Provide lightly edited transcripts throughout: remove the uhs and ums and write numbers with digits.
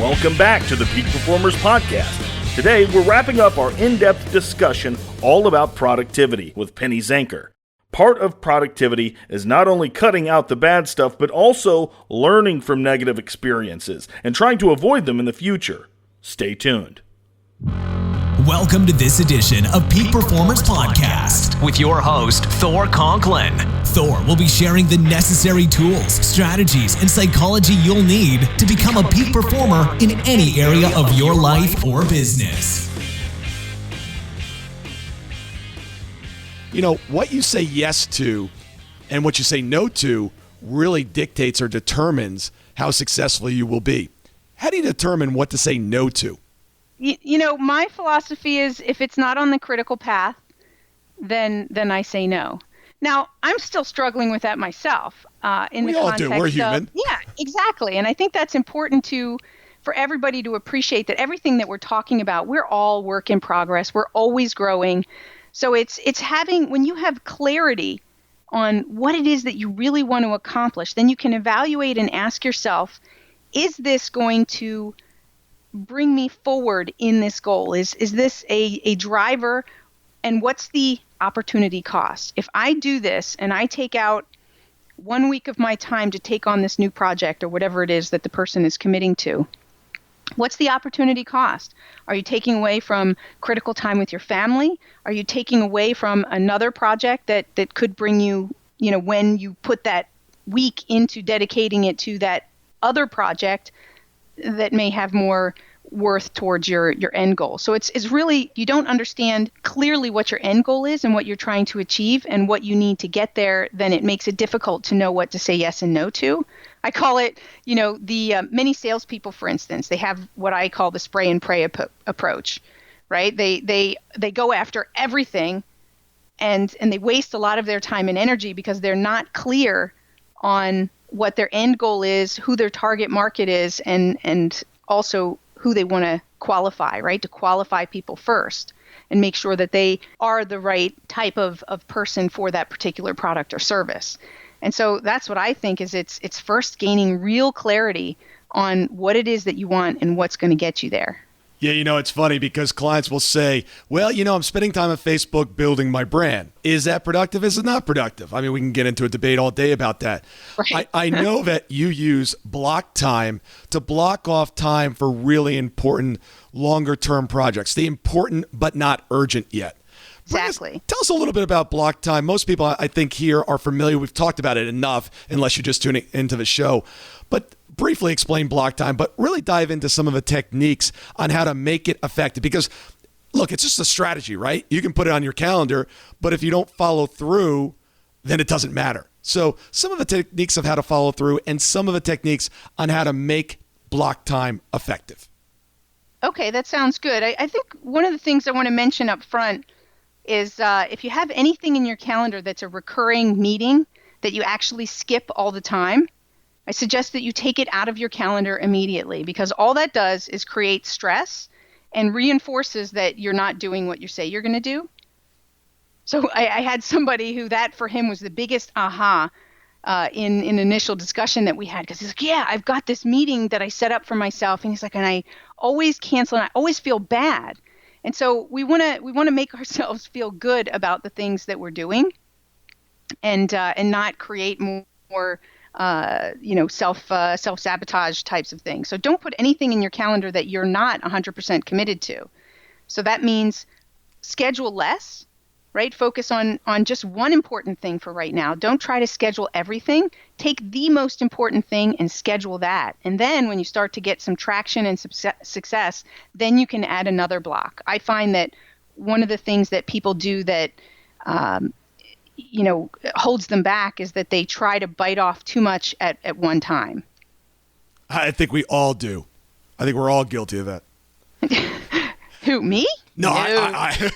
Welcome back to the Peak Performers Podcast. Today, we're wrapping up our in-depth discussion all about productivity with Penny Zenker. Part of productivity is not only cutting out the bad stuff, but also learning from negative experiences and trying to avoid them in the future. Stay tuned. Welcome to this edition of Peak Performance Podcast with your host, Thor Conklin. Thor will be sharing the necessary tools, strategies, and psychology you'll need to become a peak performer in any area of your life or business. You know, what you say yes to and what you say no to really dictates or determines how successful you will be. How do you determine what to say no to? You know, my philosophy is if it's not on the critical path, then I say no. Now, I'm still struggling with that myself. We all do. We're human. Yeah, exactly. And I think that's important for everybody to appreciate that everything that we're talking about, we're all work in progress. We're always growing. So it's having, when you have clarity on what it is that you really want to accomplish, then you can evaluate and ask yourself, is this going to bring me forward in this goal? Is this a driver, and what's the opportunity cost? If I do this and I take out 1 week of my time to take on this new project or whatever it is that the person is committing to, what's the opportunity cost? Are you taking away from critical time with your family? Are you taking away from another project that could bring you, when you put that week into dedicating it to that other project that may have more worth towards your end goal? So it's really, you don't understand clearly what your end goal is and what you're trying to achieve and what you need to get there, then it makes it difficult to know what to say yes and no to. I call it, the many salespeople, for instance, they have what I call the spray and pray approach, right? They go after everything and they waste a lot of their time and energy because they're not clear on what their end goal is, who their target market is, and also who they want to qualify, right? To qualify people first and make sure that they are the right type of person for that particular product or service. And so that's what I think is it's first gaining real clarity on what it is that you want and what's going to get you there. Yeah, it's funny because clients will say, well, I'm spending time on Facebook building my brand. Is that productive? Is it not productive? I mean, we can get into a debate all day about that. Right. I know that you use block time to block off time for really important longer term projects, the important but not urgent yet. Exactly. Tell us a little bit about block time. Most people, I think, here are familiar. We've talked about it enough, unless you're just tuning into the show. But briefly explain block time, but really dive into some of the techniques on how to make it effective. Because, look, it's just a strategy, right? You can put it on your calendar, but if you don't follow through, then it doesn't matter. So some of the techniques of how to follow through and some of the techniques on how to make block time effective. Okay, that sounds good. I think one of the things I want to mention up front is if you have anything in your calendar that's a recurring meeting that you actually skip all the time, I suggest that you take it out of your calendar immediately, because all that does is create stress and reinforces that you're not doing what you say you're going to do. So I had somebody who that for him was the biggest aha in initial discussion that we had, because he's like, yeah, I've got this meeting that I set up for myself. And he's like, and I always cancel and I always feel bad. And so we want to make ourselves feel good about the things that we're doing and not create more self-sabotage types of things. So don't put anything in your calendar that you're not 100% committed to. So that means schedule less, right? Focus on just one important thing for right now. Don't try to schedule everything. Take the most important thing and schedule that. And then when you start to get some traction and success, then you can add another block. I find that one of the things that people do that holds them back is that they try to bite off too much at one time. I think we all do. I think we're all guilty of that. Who, me? No. I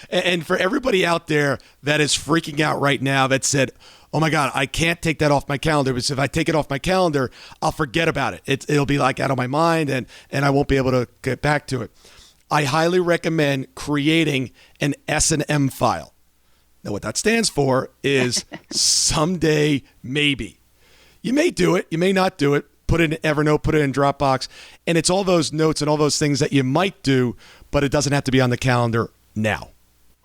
And for everybody out there that is freaking out right now that said, oh my God, I can't take that off my calendar, because if I take it off my calendar, I'll forget about it. It'll be like out of my mind and I won't be able to get back to it. I highly recommend creating an S&M file. Now, what that stands for is someday maybe. You may do it, you may not do it. put it in Evernote, put it in Dropbox, and it's all those notes and all those things that you might do, but it doesn't have to be on the calendar now.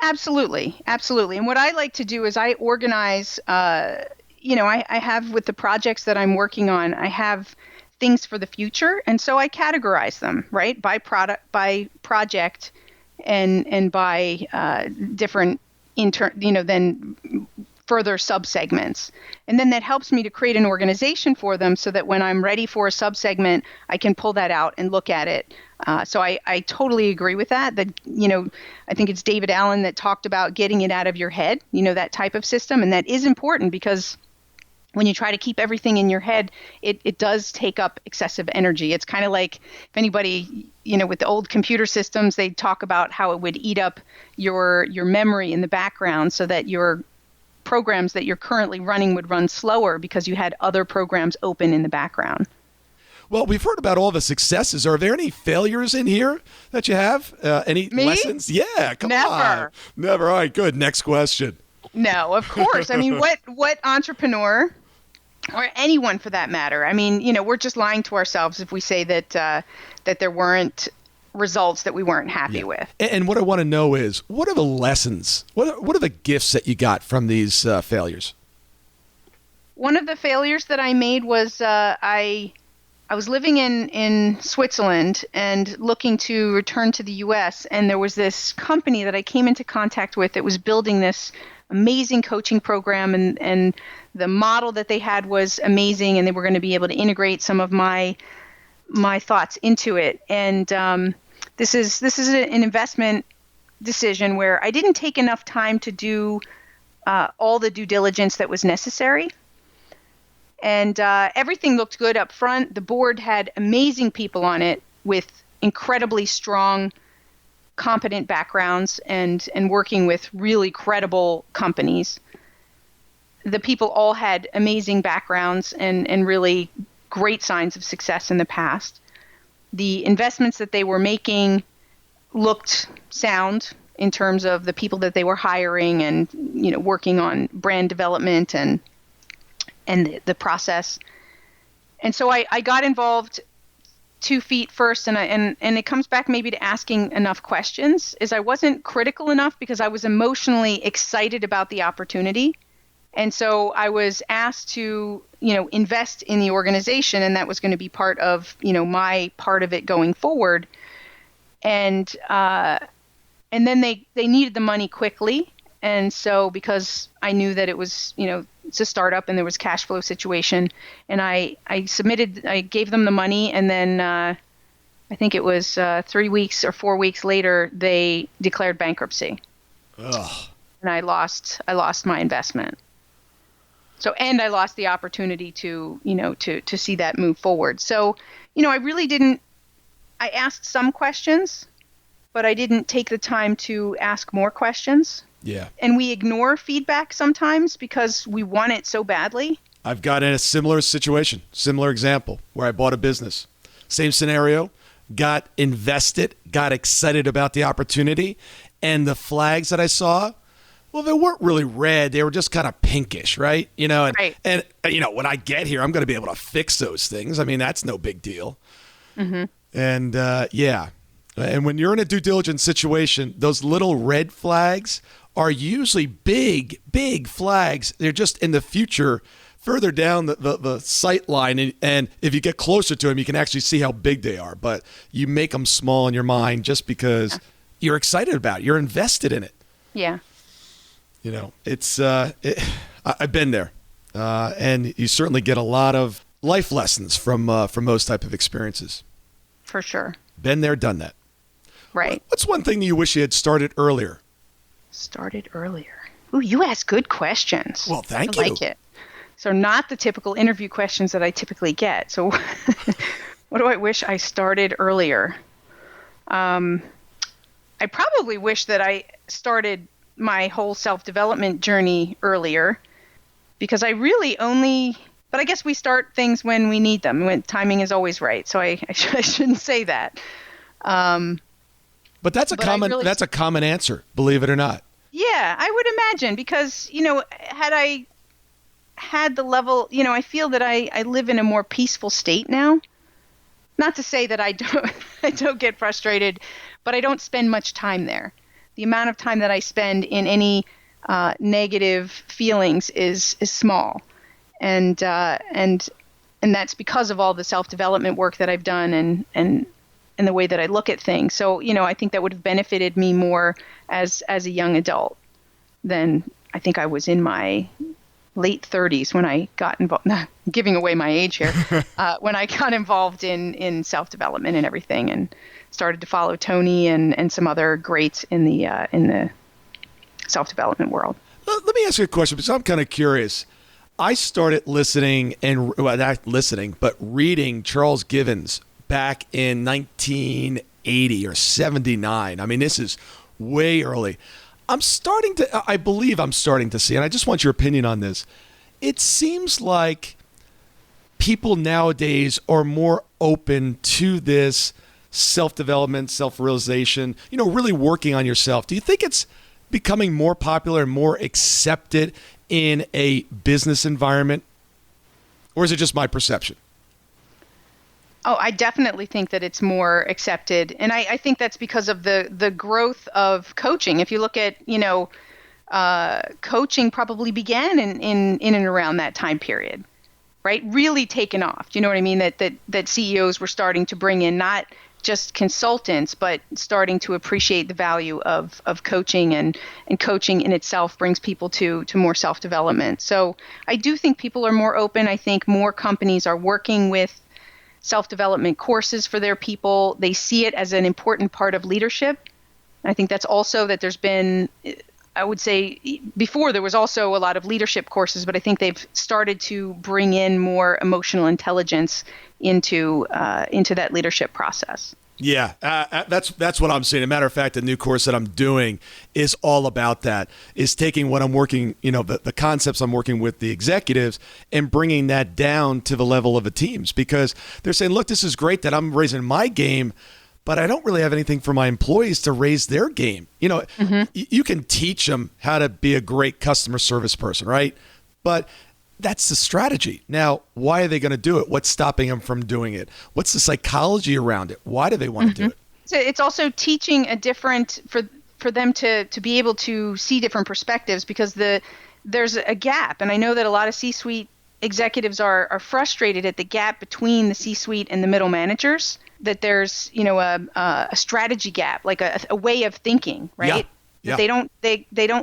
Absolutely. And what I like to do is I organize, I have with the projects that I'm working on, I have things for the future. And so I categorize them, right? By product, by project, and by different then further subsegments. And then that helps me to create an organization for them so that when I'm ready for a subsegment, I can pull that out and look at it. So I totally agree with that. I think it's David Allen that talked about getting it out of your head, that type of system. And that is important because when you try to keep everything in your head, it does take up excessive energy. It's kind of like if anybody, with the old computer systems, they talk about how it would eat up your memory in the background so that your programs that you're currently running would run slower because you had other programs open in the background. Well, we've heard about all the successes. Are there any failures in here that you have? Any Me? lessons? Yeah, come Never. on. Never. All right, good. Next question. No, of course. I mean, what entrepreneur or anyone for that matter? I mean, we're just lying to ourselves if we say that there weren't results that we weren't happy with. And what I want to know is, what are the lessons? What are the gifts that you got from these failures? One of the failures that I made was I was living in Switzerland and looking to return to the U.S. And there was this company that I came into contact with that was building this amazing coaching program, and the model that they had was amazing, and they were going to be able to integrate some of my thoughts into it. And this is an investment decision where I didn't take enough time to do all the due diligence that was necessary. And everything looked good up front. The board had amazing people on it with incredibly strong, competent backgrounds and working with really credible companies. The people all had amazing backgrounds and really great signs of success in the past. The investments that they were making looked sound in terms of the people that they were hiring and working on brand development and the process. And so I got involved 2 feet first, and it comes back maybe to asking enough questions. Is I wasn't critical enough because I was emotionally excited about the opportunity. And so I was asked to, invest in the organization, and that was going to be part of, my part of it going forward. And then they needed the money quickly. And so because I knew that it was, it's a startup and there was cash flow situation, and I gave them the money, and then I think it was 3 weeks or 4 weeks later, they declared bankruptcy. Ugh. And I lost my investment. So, and I lost the opportunity to see that move forward. So, I really didn't, I asked some questions, but I didn't take the time to ask more questions. Yeah. And we ignore feedback sometimes because we want it so badly. I've got in a similar situation, similar example, where I bought a business. Same scenario, got invested, got excited about the opportunity, and the flags that I saw, well, they weren't really red. They were just kind of pinkish, right? Right. And when I get here, I'm going to be able to fix those things. I mean, that's no big deal. Mm-hmm. And and when you're in a due diligence situation, those little red flags are usually big, big flags. They're just in the future, further down the sight line. And if you get closer to them, you can actually see how big they are. But you make them small in your mind just because you're excited about it. You're invested in it. Yeah. It's I've been there, and you certainly get a lot of life lessons from those type of experiences. For sure. Been there, done that. Right. What's one thing that you wish you had started earlier? Started earlier. Ooh, you ask good questions. Well, thank you. I like it. So not the typical interview questions that I typically get. So what do I wish I started earlier? I probably wish that I started my whole self-development journey earlier, because I really but I guess we start things when we need them, when timing is always right. So I shouldn't say that. But that's a common answer, believe it or not. Yeah, I would imagine, because, had had the level, I feel that I live in a more peaceful state now. Not to say that I don't get frustrated, but I don't spend much time there. The amount of time that I spend in any negative feelings is small, and that's because of all the self-development work that I've done and the way that I look at things. So I think that would have benefited me more as a young adult than I think I was in my late 30s when I got involved. Giving away my age here, when I got involved in self-development and everything, and started to follow Tony and some other greats in the self-development world. Let me ask you a question, because I'm kind of curious. I started reading Charles Givens back in 1980 or 79. I mean, this is way early. I believe I'm starting to see, and I just want your opinion on this. It seems like people nowadays are more open to this self-development, self-realization, really working on yourself. Do you think it's becoming more popular and more accepted in a business environment? Or is it just my perception? Oh, I definitely think that it's more accepted. And I think that's because of the growth of coaching. If you look at, coaching probably began in and around that time period, right? Really taken off. Do you know what I mean? That CEOs were starting to bring in not just consultants, but starting to appreciate the value of coaching, and coaching in itself brings people to more self-development. So I do think people are more open. I think more companies are working with self-development courses for their people. They see it as an important part of leadership. I think that's also that there's been, I would say before there was also a lot of leadership courses, but I think they've started to bring in more emotional intelligence into that leadership process. Yeah, that's what I'm seeing. As a matter of fact, the new course that I'm doing is all about that, is taking what I'm working, the concepts I'm working with the executives and bringing that down to the level of the teams, because they're saying, look, this is great that I'm raising my game, but I don't really have anything for my employees to raise their game. You can teach them how to be a great customer service person, right? But that's the strategy. Now, why are they going to do it? What's stopping them from doing it? What's the psychology around it? Why do they want to do it? So it's also teaching a different, for them to be able to see different perspectives, because there's a gap. And I know that a lot of C-suite executives are frustrated at the gap between the C-suite and the middle managers, that there's, a strategy gap, like a way of thinking, right? Yeah. They don't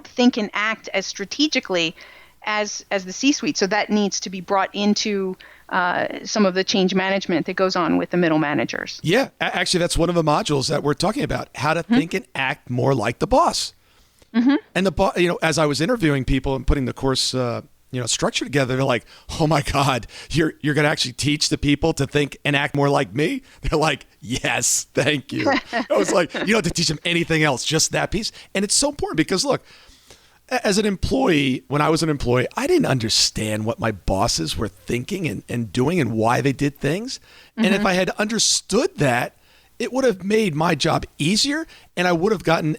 think and act as strategically as the C-suite. So that needs to be brought into some of the change management that goes on with the middle managers. Yeah, actually, that's one of the modules that we're talking about, how to think and act more like the boss. Mm-hmm. And as I was interviewing people and putting the course structure together, they're like, oh my God, you're going to actually teach the people to think and act more like me? They're like, yes, thank you. I was like, you don't have to teach them anything else, just that piece. And it's so important because, look, as an employee, when I was an employee, I didn't understand what my bosses were thinking and doing and why they did things. Mm-hmm. And if I had understood that, it would have made my job easier, and I would have gotten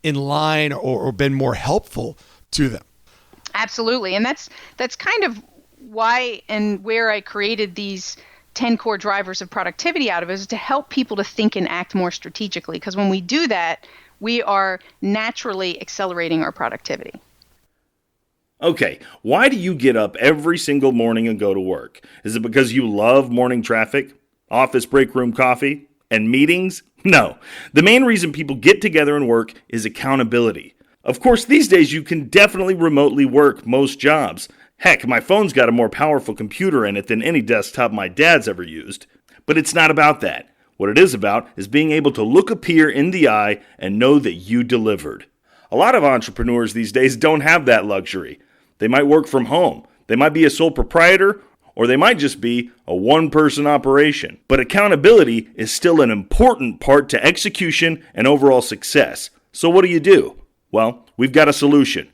in line or been more helpful to them. Absolutely. And that's kind of why and where I created these 10 core drivers of productivity out of it, is to help people to think and act more strategically. Because when we do that, we are naturally accelerating our productivity. Okay, why do you get up every single morning and go to work? Is it because you love morning traffic, office break room coffee, and meetings? No. The main reason people get together and work is accountability. Of course, these days you can definitely remotely work most jobs. Heck, my phone's got a more powerful computer in it than any desktop my dad's ever used. But it's not about that. What it is about is being able to look a peer in the eye and know that you delivered. A lot of entrepreneurs these days don't have that luxury. They might work from home. They might be a sole proprietor, or they might just be a one-person operation. But accountability is still an important part to execution and overall success. So what do? Well, we've got a solution.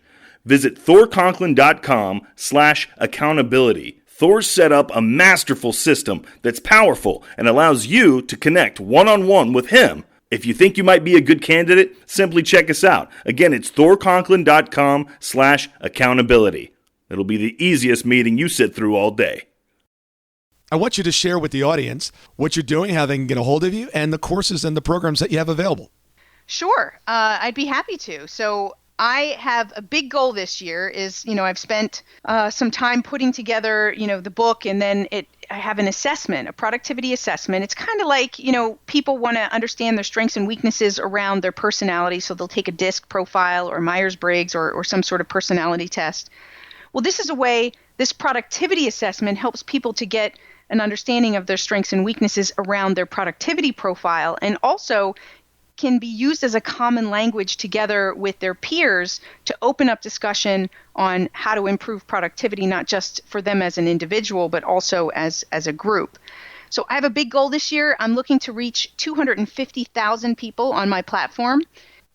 Visit thorconklin.com/accountability. Thor's set up a masterful system that's powerful and allows you to connect one-on-one with him. If you think you might be a good candidate, simply check us out. Again, it's thorconklin.com/accountability. It'll be the easiest meeting you sit through all day. I want you to share with the audience what you're doing, how they can get a hold of you, and the courses and the programs that you have available. Sure. I'd be happy to. So I have a big goal this year is, I've spent some time putting together, the book, and then I have an assessment, a productivity assessment. It's kind of like, people want to understand their strengths and weaknesses around their personality. So they'll take a DISC profile or Myers-Briggs or some sort of personality test. Well, this productivity assessment helps people to get an understanding of their strengths and weaknesses around their productivity profile, and also can be used as a common language together with their peers to open up discussion on how to improve productivity, not just for them as an individual, but also as a group. So I have a big goal this year. I'm looking to reach 250,000 people on my platform.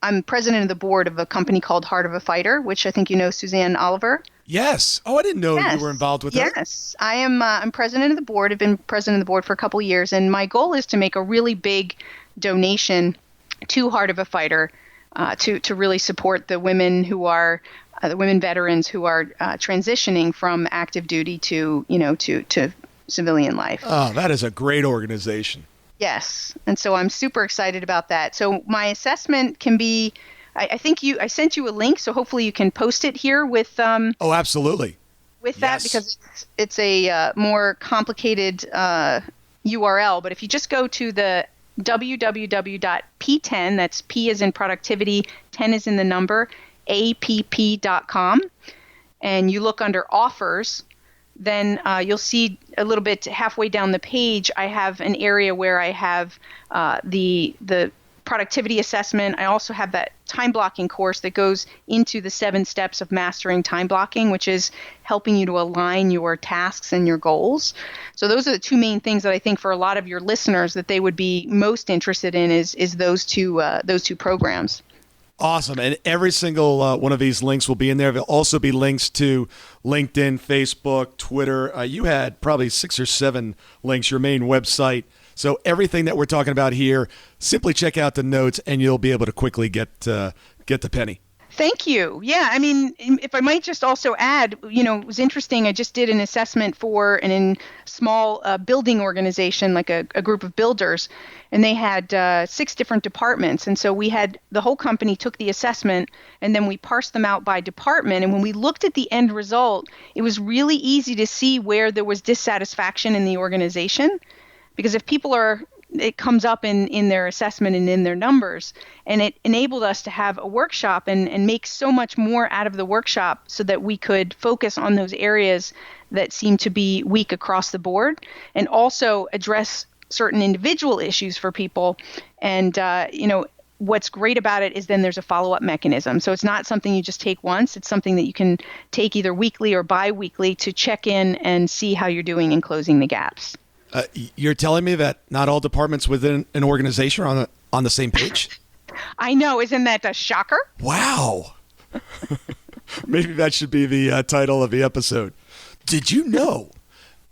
I'm president of the board of a company called Heart of a Fighter, which I think you know Suzanne Oliver. Yes. Oh, I didn't know you were involved with her. Yes. I am. I'm president of the board. I've been president of the board for a couple of years, and my goal is to make a really big donation to Heart of a Fighter to really support the women who are the women veterans who are transitioning from active duty to civilian life. Oh, that is a great organization. Yes. And so I'm super excited about that. So my assessment can be, I think I sent you a link, so hopefully you can post it here with Oh, absolutely. With that, because it's a more complicated URL. But if you just go to the www.p10, that's P as in productivity, 10 is in the number, app.com, and you look under offers, then you'll see a little bit halfway down the page, I have an area where I have the productivity assessment. I also have that time blocking course that goes into the 7 steps of mastering time blocking, which is helping you to align your tasks and your goals. So those are the 2 main things that I think for a lot of your listeners that they would be most interested in is those two programs. Awesome. And every single one of these links will be in there. There'll also be links to LinkedIn, Facebook, Twitter. You had probably 6 or 7 links, your main website. So everything that we're talking about here, simply check out the notes and you'll be able to quickly get the penny. Thank you. Yeah, I mean, if I might just also add, it was interesting. I just did an assessment for a small building organization, like a group of builders, and they had 6 different departments. And so the whole company took the assessment, and then we parsed them out by department. And when we looked at the end result, it was really easy to see where there was dissatisfaction in the organization. Because if people it comes up in their assessment and in their numbers, and it enabled us to have a workshop and make so much more out of the workshop so that we could focus on those areas that seem to be weak across the board and also address certain individual issues for people. And, what's great about it is then there's a follow-up mechanism. So it's not something you just take once. It's something that you can take either weekly or bi-weekly to check in and see how you're doing in closing the gaps. You're telling me that not all departments within an organization are on the same page? I know. Isn't that a shocker? Wow. Maybe that should be the title of the episode. Did you know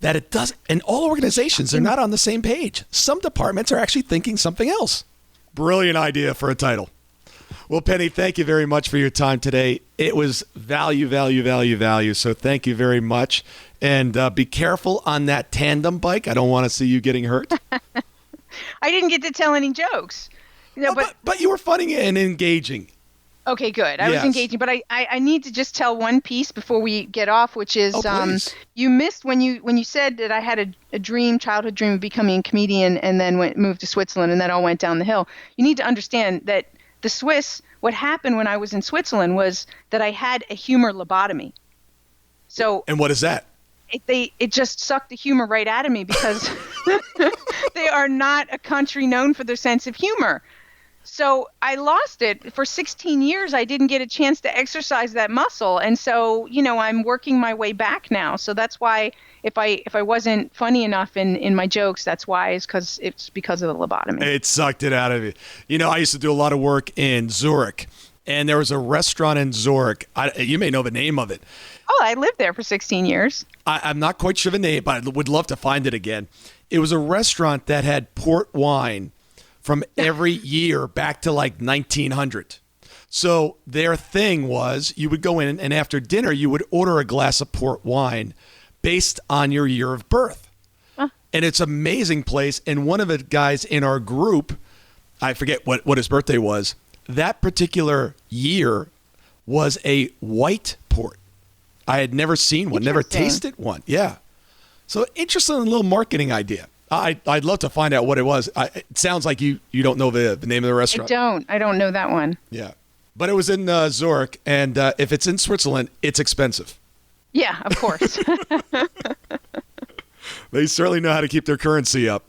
that it does? And all organizations are not on the same page. Some departments are actually thinking something else. Brilliant idea for a title. Well, Penny, thank you very much for your time today. It was value. So thank you very much. And be careful on that tandem bike. I don't want to see you getting hurt. I didn't get to tell any jokes. But you were funny and engaging. Okay, good. I was engaging. But I need to just tell one piece before we get off, which is you missed when you said that I had a childhood dream of becoming a comedian and then moved to Switzerland and that all went down the hill. You need to understand that what happened when I was in Switzerland was that I had a humor lobotomy. So. And what is that? It just sucked the humor right out of me because they are not a country known for their sense of humor. So I lost it. For 16 years, I didn't get a chance to exercise that muscle. And so, I'm working my way back now. So that's why if I wasn't funny enough in my jokes, that's why it's because of the lobotomy. It sucked it out of you. I used to do a lot of work in Zurich, and there was a restaurant in Zurich. You may know the name of it. Oh, I lived there for 16 years. I'm not quite sure the name, but I would love to find it again. It was a restaurant that had port wine from every year back to like 1900. So their thing was you would go in and after dinner, you would order a glass of port wine based on your year of birth. Huh. And it's an amazing place. And one of the guys in our group, I forget what his birthday was, that particular year was a white port. I had never seen one, never tasted one. Yeah. So interesting little marketing idea. I'd love to find out what it was. It sounds like you don't know the name of the restaurant. I don't know that one. Yeah. But it was in Zurich, and if it's in Switzerland, it's expensive. Yeah, of course. They certainly know how to keep their currency up.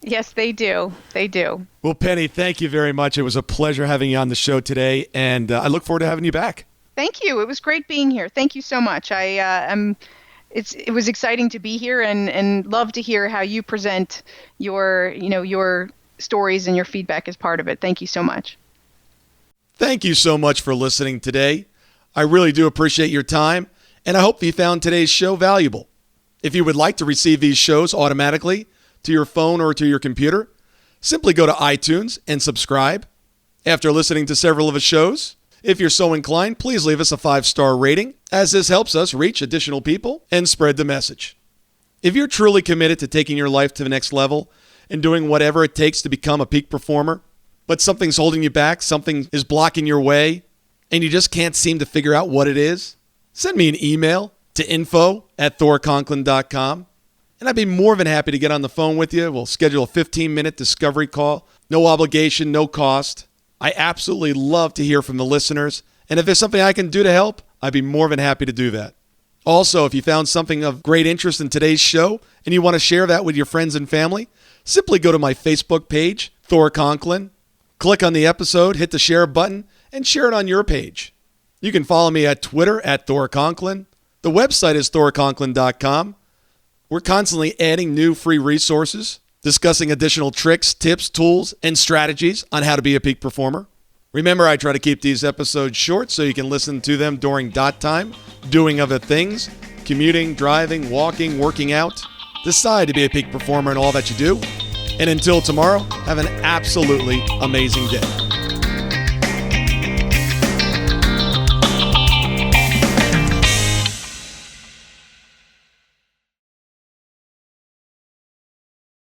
Yes, they do. They do. Well, Penny, thank you very much. It was a pleasure having you on the show today, and I look forward to having you back. Thank you. It was great being here. Thank you so much. It was exciting to be here and love to hear how you present your stories and your feedback as part of it. Thank you so much. Thank you so much for listening today. I really do appreciate your time, and I hope you found today's show valuable. If you would like to receive these shows automatically to your phone or to your computer, simply go to iTunes and subscribe. After listening to several of the shows, if you're so inclined, please leave us a 5-star rating, as this helps us reach additional people and spread the message. If you're truly committed to taking your life to the next level and doing whatever it takes to become a peak performer, but something's holding you back, something is blocking your way, and you just can't seem to figure out what it is, send me an email to info@thorconklin.com, and I'd be more than happy to get on the phone with you. We'll schedule a 15-minute discovery call. No obligation, no cost. I absolutely love to hear from the listeners, and if there's something I can do to help, I'd be more than happy to do that. Also, if you found something of great interest in today's show and you want to share that with your friends and family, simply go to my Facebook page, Thor Conklin. Click on the episode, hit the share button, and share it on your page. You can follow me at Twitter at Thor Conklin. The website is thorconklin.com. We're constantly adding new free resources, discussing additional tricks, tips, tools, and strategies on how to be a peak performer. Remember, I try to keep these episodes short so you can listen to them during dot time, doing other things, commuting, driving, walking, working out. Decide to be a peak performer in all that you do. And until tomorrow, have an absolutely amazing day.